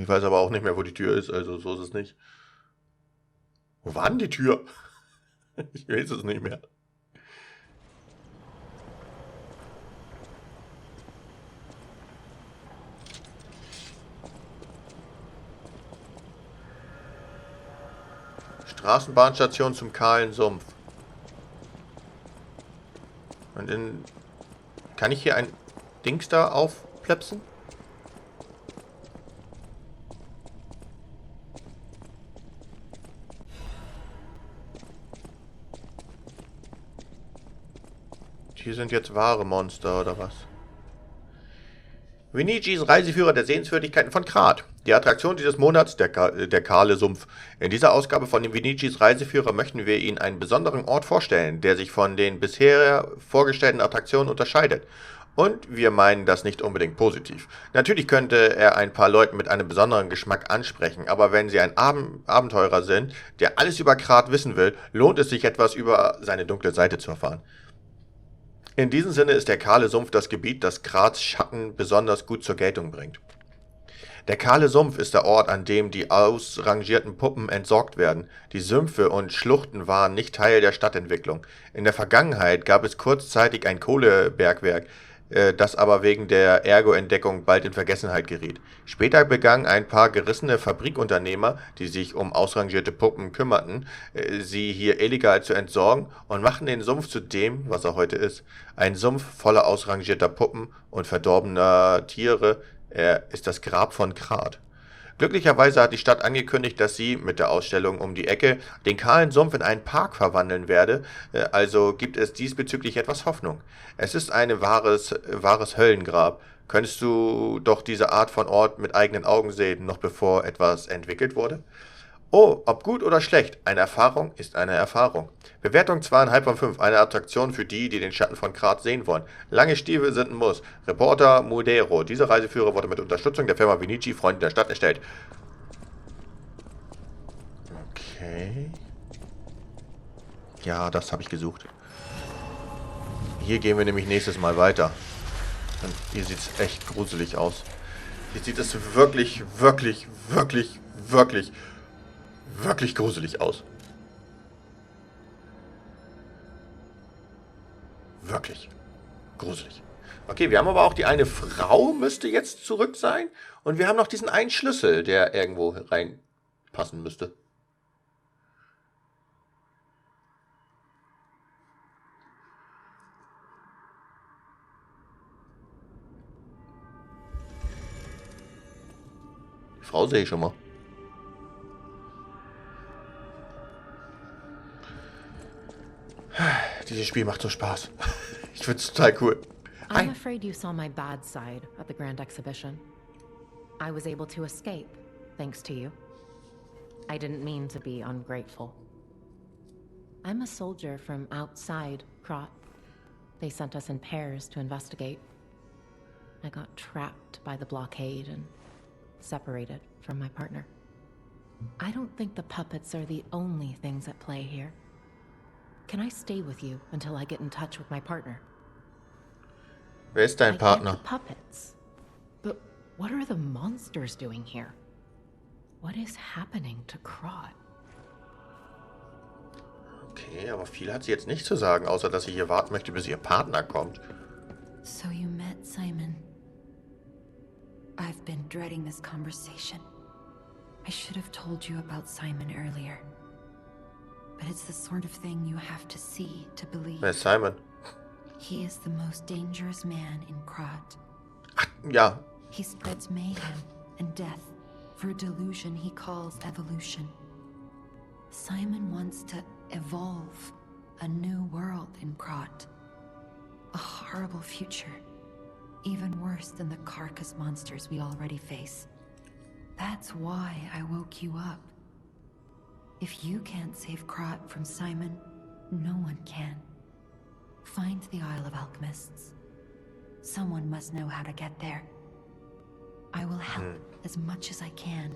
Ich weiß aber auch nicht mehr, wo die Tür ist, also so ist es nicht. Wo war denn die Tür? Ich weiß es nicht mehr. Straßenbahnstation zum kahlen Sumpf. Und in... Kann ich hier ein Dings da aufplepsen? Hier sind jetzt wahre Monster, oder was? Vinicis Reiseführer der Sehenswürdigkeiten von Grat. Die Attraktion dieses Monats, der kahle Sumpf. In dieser Ausgabe von dem Vinicis Reiseführer möchten wir Ihnen einen besonderen Ort vorstellen, der sich von den bisher vorgestellten Attraktionen unterscheidet. Und wir meinen das nicht unbedingt positiv. Natürlich könnte er ein paar Leuten mit einem besonderen Geschmack ansprechen, aber wenn Sie ein Abenteurer sind, der alles über Grat wissen will, lohnt es sich etwas über seine dunkle Seite zu erfahren. In diesem Sinne ist der kahle Sumpf das Gebiet, das Grats Schatten besonders gut zur Geltung bringt. Der kahle Sumpf ist der Ort, an dem die ausrangierten Puppen entsorgt werden. Die Sümpfe und Schluchten waren nicht Teil der Stadtentwicklung. In der Vergangenheit gab es kurzzeitig ein Kohlebergwerk, das aber wegen der Ergo-Entdeckung bald in Vergessenheit geriet. Später begannen ein paar gerissene Fabrikunternehmer, die sich um ausrangierte Puppen kümmerten, sie hier illegal zu entsorgen und machten den Sumpf zu dem, was er heute ist. Ein Sumpf voller ausrangierter Puppen und verdorbener Tiere. Er ist das Grab von Grat. Glücklicherweise hat die Stadt angekündigt, dass sie mit der Ausstellung um die Ecke den kahlen Sumpf in einen Park verwandeln werde, also gibt es diesbezüglich etwas Hoffnung. Es ist ein wahres Höllengrab. Könntest du doch diese Art von Ort mit eigenen Augen sehen, noch bevor etwas entwickelt wurde? Oh, ob gut oder schlecht, eine Erfahrung ist eine Erfahrung. Bewertung 2,5 von 5, eine Attraktion für die, die den Schatten von Grat sehen wollen. Lange Stiefel sind ein Muss. Reporter Mudero. Dieser Reiseführer wurde mit Unterstützung der Firma Vinici, Freunde der Stadt, erstellt. Okay. Ja, das habe ich gesucht. Hier gehen wir nämlich nächstes Mal weiter. Und hier sieht es echt gruselig aus. Hier sieht es wirklich, wirklich, wirklich, wirklich, wirklich gruselig aus. Wirklich gruselig. Okay, wir haben aber auch die eine Frau, müsste jetzt zurück sein. Und wir haben noch diesen einen Schlüssel, der irgendwo reinpassen müsste. Die Frau sehe ich schon mal. Dieses Spiel macht so Spaß. Ich finde es total cool. I'm afraid you saw my bad side at the Grand Exhibition. I was able to escape, thanks to you. I didn't mean to be ungrateful. I'm a soldier from outside Krat. They sent us in pairs to investigate. I got trapped by the blockade and separated from my partner. I don't think the puppets are the only things at play here. Can I stay with you until I get in touch with my partner? Wer ist dein Partner? I get the puppets. But what are the monsters doing here? What is happening to Krat? Okay, aber viel hat sie jetzt nicht zu sagen, außer dass sie hier warten möchte, bis ihr Partner kommt. So you met Simon. I've been dreading this conversation. I should have told you about Simon earlier. But it's the sort of thing you have to see to believe. Wer ist Simon? He is the most dangerous man in Krat. Ach, ja. He spreads mayhem and death for a delusion he calls evolution. Simon wants to evolve a new world in Krat. A horrible future. Even worse than the carcass monsters we already face. That's why I woke you up. If you can't save Krat from Simon, no one can. Find the Isle of Alchemists. Someone must know how to get there. I will help as much as I can,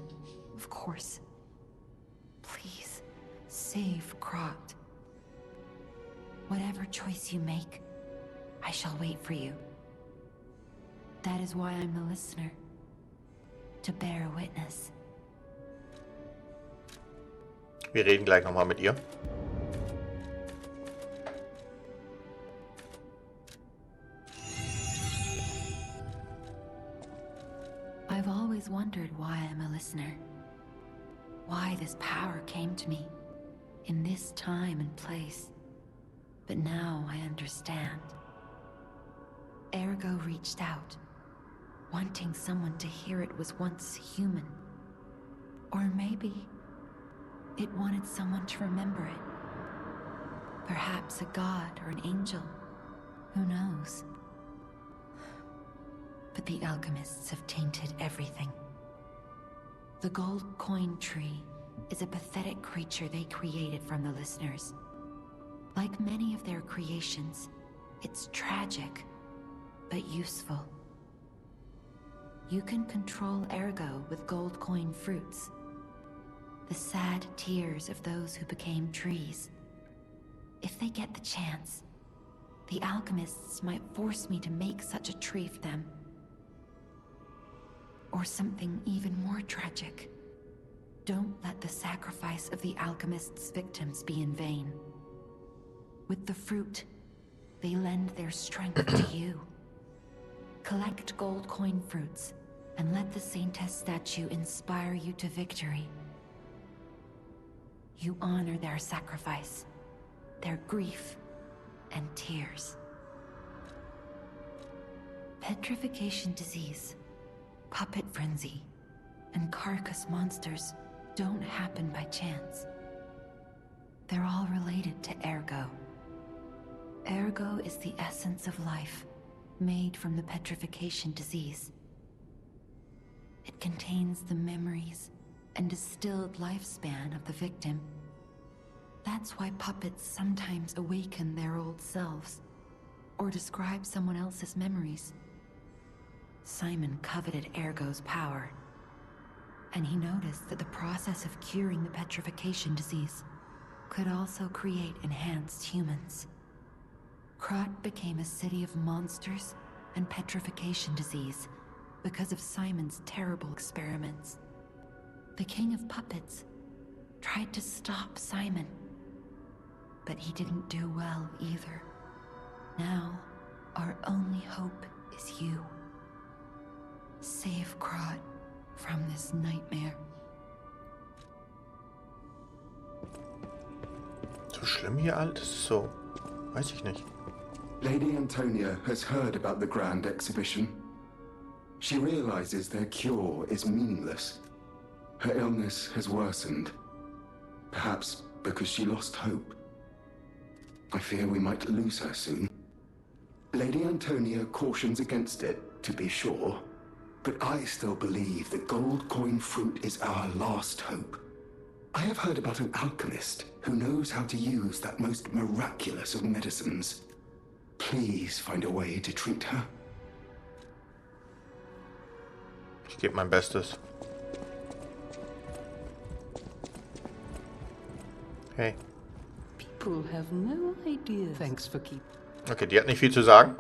of course. Please, save Krat. Whatever choice you make, I shall wait for you. That is why I'm a listener. to bear witness. Wir reden gleich nochmal mit ihr. I've always wondered why I'm a listener. Why this power came to me in this time and place. But now I understand. Ergo reached out, wanting someone to hear it was once human. Or maybe it wanted someone to remember it. Perhaps a god or an angel. Who knows? But the alchemists have tainted everything. The gold coin tree is a pathetic creature they created from the listeners. Like many of their creations, it's tragic, but useful. You can control Ergo with gold coin fruits. The sad tears of those who became trees. If they get the chance, the alchemists might force me to make such a tree for them. Or something even more tragic. Don't let the sacrifice of the alchemists' victims be in vain. With the fruit, they lend their strength to you. Collect gold coin fruits, and let the Saintess statue inspire you to victory. You honor their sacrifice, their grief, and tears. Petrification disease, puppet frenzy, and carcass monsters don't happen by chance. They're all related to Ergo. Ergo is the essence of life, made from the petrification disease. It contains the memories and distilled lifespan of the victim. That's why puppets sometimes awaken their old selves, or describe someone else's memories. Simon coveted Ergo's power, and he noticed that the process of curing the petrification disease could also create enhanced humans. Krat became a city of monsters and petrification disease because of Simon's terrible experiments. The king of puppets tried to stop Simon, but he didn't do well either. Now, our only hope is you. Save Krat from this nightmare. So schlimm hier alles? So, weiß ich nicht. Lady Antonia has heard about the grand exhibition. She realizes their cure is meaningless. Her illness has worsened. Perhaps because she lost hope. I fear we might lose her soon. Lady Antonia cautions against it, to be sure. But I still believe the gold coin fruit is our last hope. I have heard about an alchemist who knows how to use that most miraculous of medicines. Please find a way to treat her. Ich gebe mein Bestes. Hey. People have no idea. Thanks for keep. Okay, die hat nicht viel zu sagen.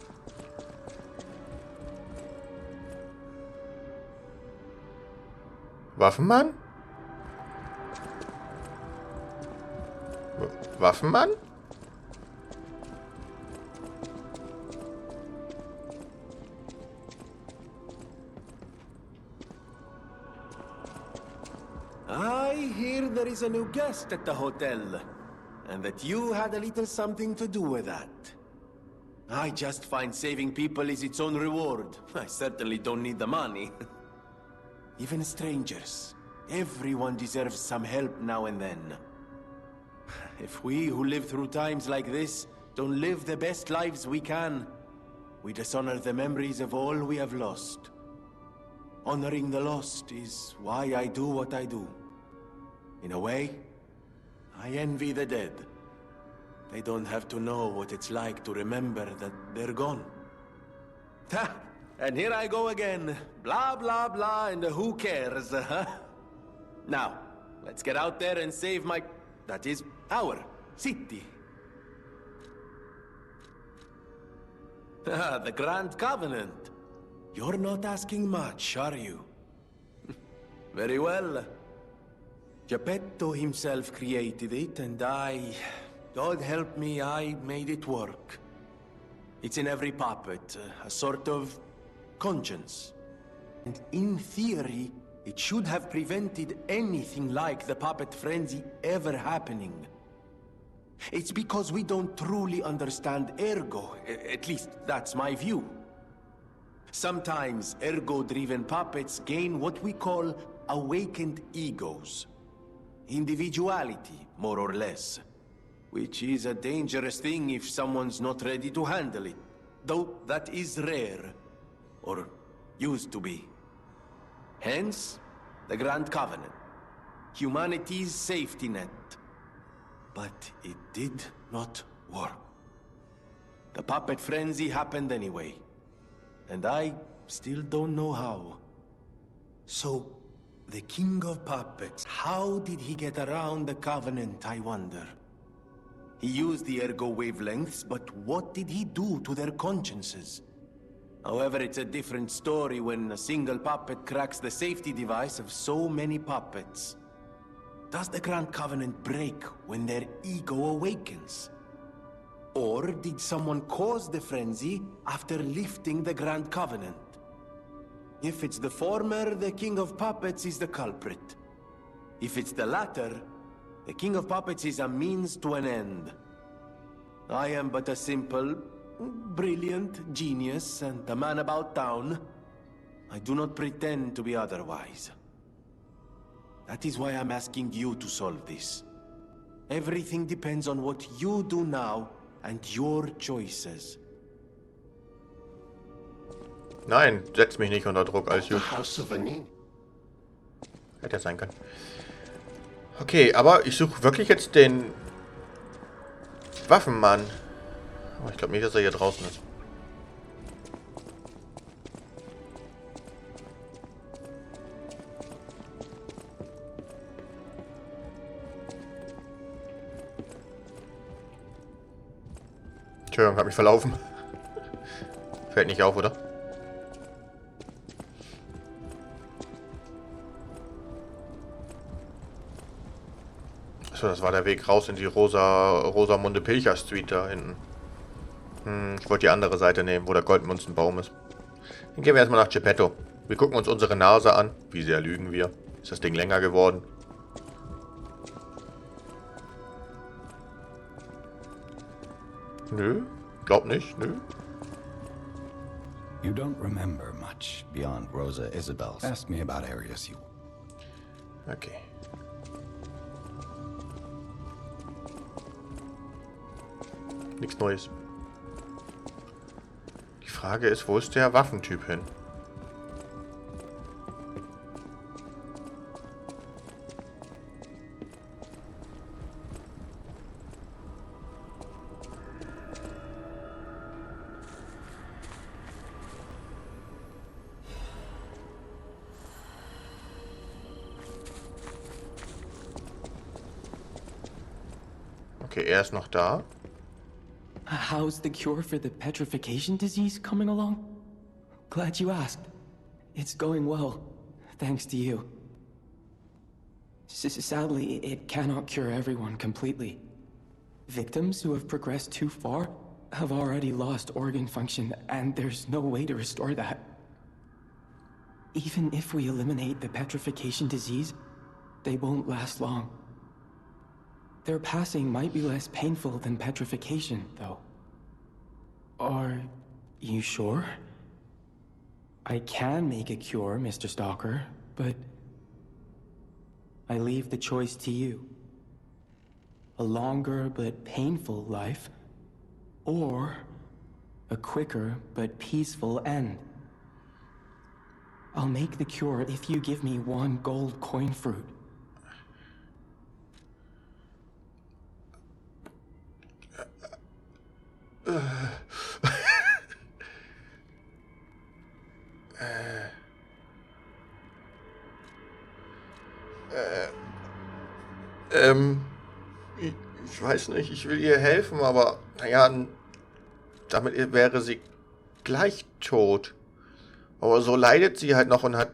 Waffenmann? Waffenmann? I hear there is a new guest at the hotel, and that you had a little something to do with that. I just find saving people is its own reward. I certainly don't need the money. Even strangers. Everyone deserves some help now and then. If we who live through times like this don't live the best lives we can, we dishonor the memories of all we have lost. Honoring the lost is why I do what I do. In a way, I envy the dead. They don't have to know what it's like to remember that they're gone. Ha! And here I go again. Blah, blah, blah, and who cares, huh? Now, let's get out there and save my... that is, our city. The Grand Covenant. You're not asking much, are you? Very well. Geppetto himself created it, and God help me, I made it work. It's in every puppet, a sort of conscience. And in theory, it should have prevented anything like the puppet frenzy ever happening. It's because we don't truly understand ergo, at least that's my view. Sometimes ergo-driven puppets gain what we call awakened egos. Individuality, more or less. Which is a dangerous thing if someone's not ready to handle it. Though that is rare. Or used to be. Hence, the Grand Covenant. Humanity's safety net. But it did not work. The puppet frenzy happened anyway. And I still don't know how. So, the King of Puppets, how did he get around the Covenant, I wonder? He used the ergo wavelengths, but what did he do to their consciences? However, it's a different story when a single puppet cracks the safety device of so many puppets. Does the Grand Covenant break when their ego awakens? Or did someone cause the frenzy after lifting the Grand Covenant? If it's the former, the King of Puppets is the culprit. If it's the latter, the King of Puppets is a means to an end. I am but a simple, brilliant genius and a man about town. I do not pretend to be otherwise. That is why I'm asking you to solve this. Everything depends on what you do now and your choices. Nein, setz mich nicht unter Druck, alles gut. Hätte ja sein können. Okay, aber ich suche wirklich jetzt den Waffenmann. Aber ich glaube nicht, dass er hier draußen ist. Entschuldigung, hab mich verlaufen. Fällt nicht auf, oder? Achso, das war der Weg raus in die Rosamunde Pilcher Street da hinten. Ich wollte die andere Seite nehmen, wo der Goldmünzenbaum ist. Dann gehen wir erstmal nach Geppetto. Wir gucken uns unsere Nase an. Wie sehr lügen wir? Ist das Ding länger geworden? Nö, glaub nicht, nö. You don't remember much beyond Rosa Isabel's. Ask me about areas you... Okay. Nichts Neues. Die Frage ist, wo ist der Waffentyp hin? Okay, er ist noch da. How's the cure for the petrification disease coming along? Glad you asked. It's going well, thanks to you. Sadly, it cannot cure everyone completely. Victims who have progressed too far have already lost organ function, and there's no way to restore that. Even if we eliminate the petrification disease, they won't last long. Their passing might be less painful than petrification, though. Are you sure? I can make a cure, Mr. Stalker, but I leave the choice to you. A longer but painful life, or a quicker but peaceful end. I'll make the cure if you give me 1 gold coin fruit. Ich weiß nicht, ich will ihr helfen, aber naja, damit wäre sie gleich tot. Aber so leidet sie halt noch und hat...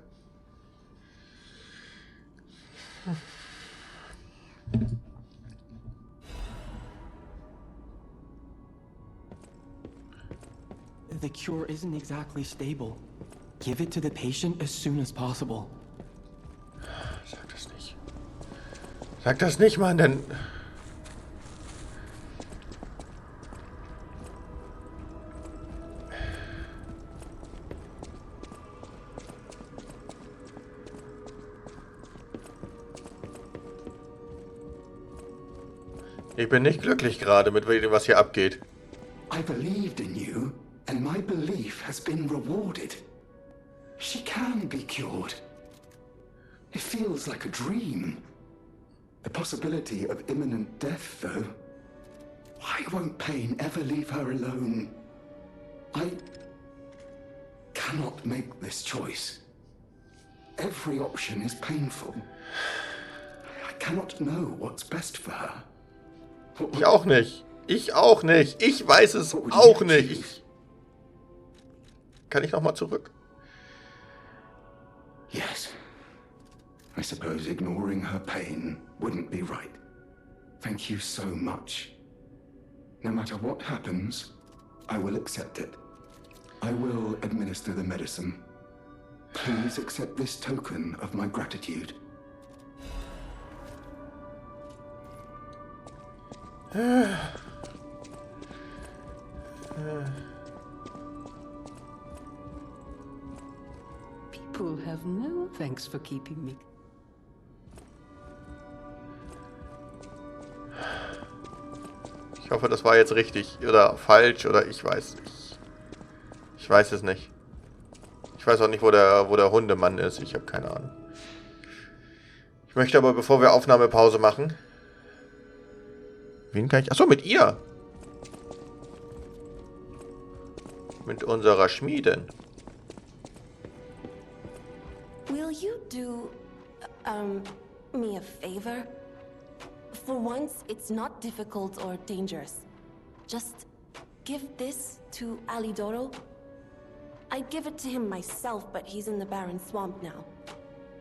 the cure isn't exactly stable. Give it to the patient as soon as possible. Sag das nicht. Sag das nicht, Mann, denn... Ich bin nicht glücklich gerade mit dem, was hier abgeht. I believed in you, and my belief has been rewarded. She can be cured. It feels like a dream. The possibility of imminent death, though. Why won't pain ever leave her alone? I cannot make this choice. Every option is painful. I cannot know what's best for her. Ich auch nicht. Ich auch nicht. Ich weiß es auch nicht. Kann ich nochmal zurück? Yes. I suppose ignoring her pain wouldn't be right. Thank you so much. No matter what happens, I will accept it. I will administer the medicine. Please accept this token of my gratitude. People have no thanks for keeping me. Ich hoffe, das war jetzt richtig oder falsch oder ich weiß nicht. Ich weiß es nicht. Ich weiß auch nicht, wo der Hundemann ist. Ich habe keine Ahnung. Ich möchte aber, bevor wir Aufnahmepause machen... Wen kann ich... Achso, mit ihr! Mit unserer Schmiedin. Will you do, me a favor? For once, it's not difficult or dangerous. Just give this to Alidoro. I'd give it to him myself, but he's in the barren swamp now.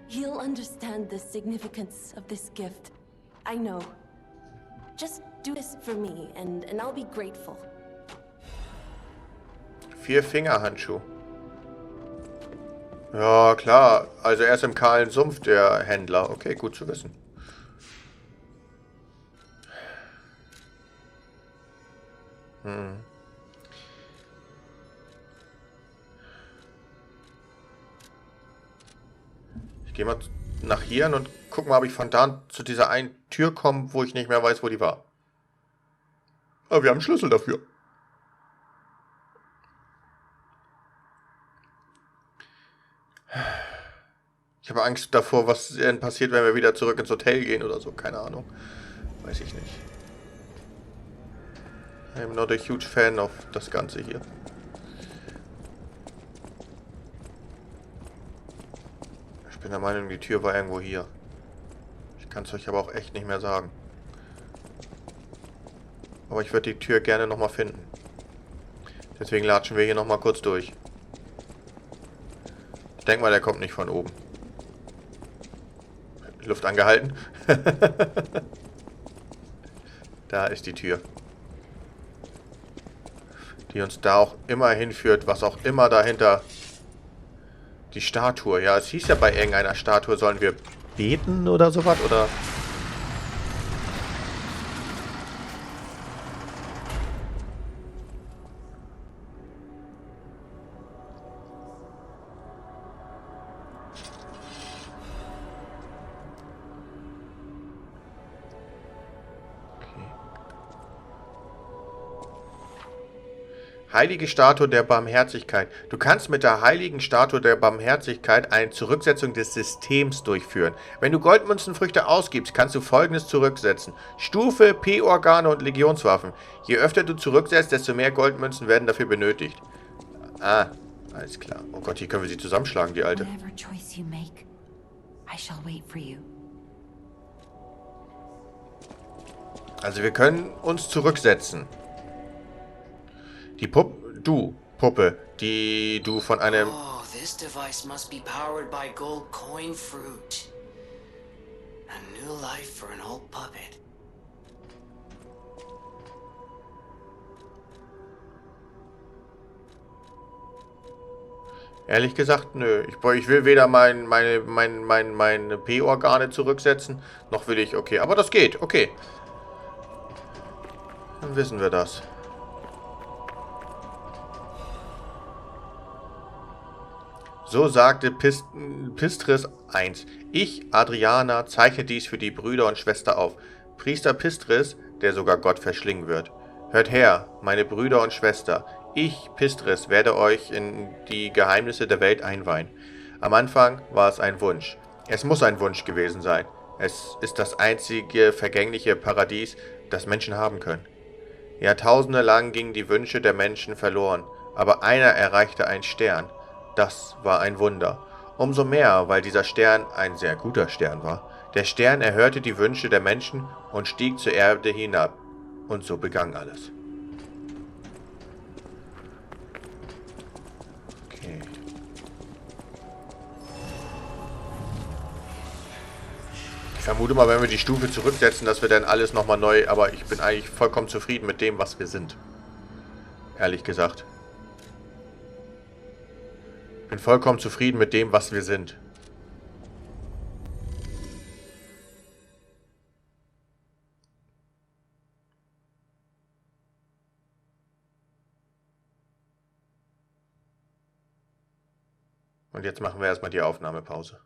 He'll understand the significance of this gift. I know. Just do this for me, and I'll be grateful. 4-Finger-Handschuh. Ja, klar. Also er ist im kahlen Sumpf, der Händler. Okay, gut zu wissen. Ich gehe mal nach hier und guck mal, ob ich von da zu dieser einen Tür komme, wo ich nicht mehr weiß, wo die war. Aber wir haben einen Schlüssel dafür. Ich habe Angst davor, was denn passiert, wenn wir wieder zurück ins Hotel gehen oder so. Keine Ahnung. Weiß ich nicht. I'm not a huge fan of das Ganze hier. Ich bin der Meinung, die Tür war irgendwo hier. Ich kann es euch aber auch echt nicht mehr sagen. Aber ich würde die Tür gerne nochmal finden. Deswegen latschen wir hier nochmal kurz durch. Ich denke mal, der kommt nicht von oben. Luft angehalten. Da ist die Tür. Die uns da auch immer hinführt, was auch immer dahinter... Die Statue. Ja, es hieß ja bei irgendeiner Statue, sollen wir beten oder sowas, oder... Heilige Statue der Barmherzigkeit. Du kannst mit der Heiligen Statue der Barmherzigkeit eine Zurücksetzung des Systems durchführen. Wenn du Goldmünzenfrüchte ausgibst, kannst du Folgendes zurücksetzen. Stufe, P-Organe und Legionswaffen. Je öfter du zurücksetzt, desto mehr Goldmünzen werden dafür benötigt. Ah, alles klar. Oh Gott, hier können wir sie zusammenschlagen, die Alte. Whatever choice you make, I shall wait for you. Also wir können uns zurücksetzen. Die Puppe, die du von einem... Oh, this device must be powered by gold coin fruit. A new life for an old puppet. Ehrlich gesagt, nö. Ich will weder meine P-Organe zurücksetzen, noch will ich... Okay, aber das geht. Okay. Dann wissen wir das. So sagte Pistris 1. Ich, Adriana, zeichne dies für die Brüder und Schwester auf. Priester Pistris, der sogar Gott verschlingen wird. Hört her, meine Brüder und Schwester. Ich, Pistris, werde euch in die Geheimnisse der Welt einweihen. Am Anfang war es ein Wunsch. Es muss ein Wunsch gewesen sein. Es ist das einzige vergängliche Paradies, das Menschen haben können. Jahrtausende lang gingen die Wünsche der Menschen verloren, aber einer erreichte einen Stern. Das war ein Wunder. Umso mehr, weil dieser Stern ein sehr guter Stern war. Der Stern erhörte die Wünsche der Menschen und stieg zur Erde hinab. Und so begann alles. Okay. Ich vermute mal, wenn wir die Stufe zurücksetzen, dass wir dann alles nochmal neu... Aber ich bin eigentlich vollkommen zufrieden mit dem, was wir sind. Ehrlich gesagt. Ich bin vollkommen zufrieden mit dem, was wir sind. Und jetzt machen wir erstmal die Aufnahmepause.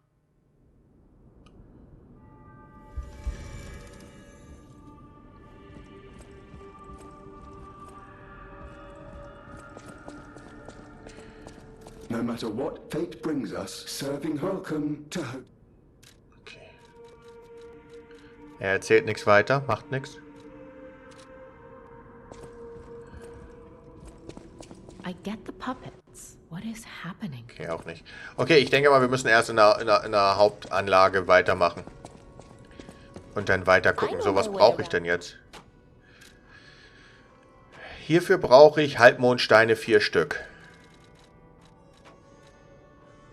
No matter what fate brings us, serving welcome to hope. Okay. Er erzählt nichts weiter, macht nichts. I get the puppets. What is happening? Okay, auch nicht. Okay, ich denke mal, wir müssen erst in der Hauptanlage weitermachen. Und dann weiter gucken. So, was brauche ich denn jetzt? Hierfür brauche ich Halbmondsteine 4 Stück.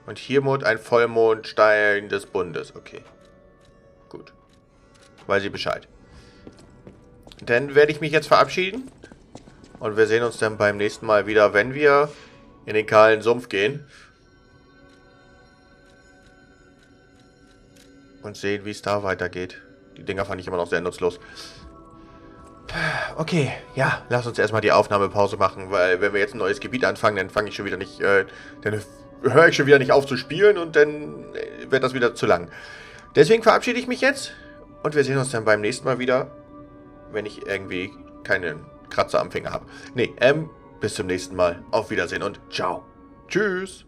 Und hiermit ein Vollmondstein des Bundes. Okay. Gut. Weiß ich Bescheid. Dann werde ich mich jetzt verabschieden. Und wir sehen uns dann beim nächsten Mal wieder, wenn wir in den kahlen Sumpf gehen. Und sehen, wie es da weitergeht. Die Dinger fand ich immer noch sehr nutzlos. Okay, ja, lass uns erstmal die Aufnahmepause machen, weil wenn wir jetzt ein neues Gebiet anfangen, dann fange ich schon wieder nicht, dann höre ich schon wieder nicht auf zu spielen und dann wird das wieder zu lang. Deswegen verabschiede ich mich jetzt und wir sehen uns dann beim nächsten Mal wieder, wenn ich irgendwie keinen Kratzer am Finger habe. Nee, bis zum nächsten Mal. Auf Wiedersehen und ciao. Tschüss.